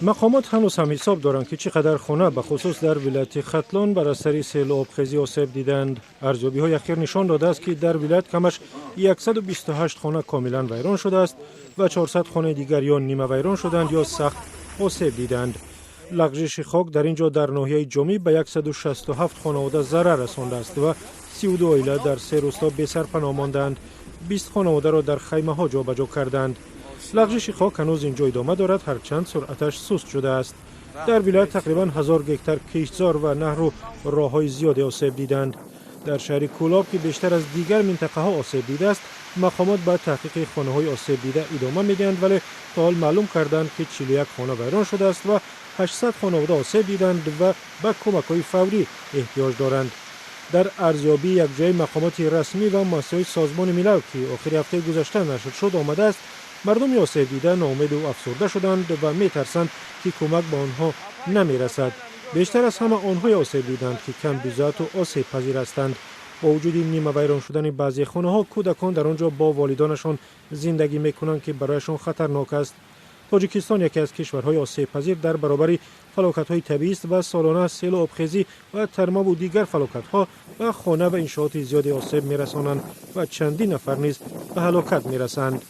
مقامات هنوز هم حساب دارند که چقدر خانه به خصوص در ولایت ختلان بر اثر سیل آبخیزی آسیب دیدند. ارزیابی‌های اخیر نشان داده است که در ولایت کمش 128 خانه کاملا ویران شده است و 400 خانه دیگر یا نیمه ویران شدند یا سخت آسیب دیدند. لغزش خاک در اینجا در ناحیه جامی به 167 خانواده ضرر رسانده است و 32 عائله در 3 روستا بی سرپناه ماندند. 20 خانواده را در خیمه ها جابجا کردند. لغزش خاک هنوز اینجا ادامه دارد، هرچند سرعتش سست شده است. در ولایت تقریبا 1000 گکتار کشتزار و نهر و راههای زیادی آسیب دیدند. در شهر کولاب که بیشتر از دیگر منطقه ها آسیب دیده است، مقامات به تحقیق خانه های آسیب دیده ادامه میدهند، ولی تا حال معلوم کردند که 41 خانه ویران شده است و 800 خانواده آسیب دیدند و به کمک های فوری احتیاج دارند. در ارزیابی یک جای مقامات رسمی و مؤسسه سازمان ملل که آخر هفته گذشته نشر شد آمده است، مردم آسیب دیده ناامید و افسرده شدند و میترسند که کمک به آنها نمیرسد. بیشتر از همه آنهای آسیب دیدند که کم بضاعت و آسیب پذیر هستند. با وجود نیمه ویران شدن بعضی خانه ها، کودکان در آنجا با والدانشان زندگی میکنند که برایشان خطرناک است. تاجیکستان یکی از کشورهای آسیب پذیر در برابر فلاکت‌های طبیعی است و سالانه سیل و آبخیزی و ترمام و دیگر فلاکت‌ها و خانه و انشاءات زیادی آسیب می‌رسانند و چندین نفر نیز به هلاکت می‌رسند.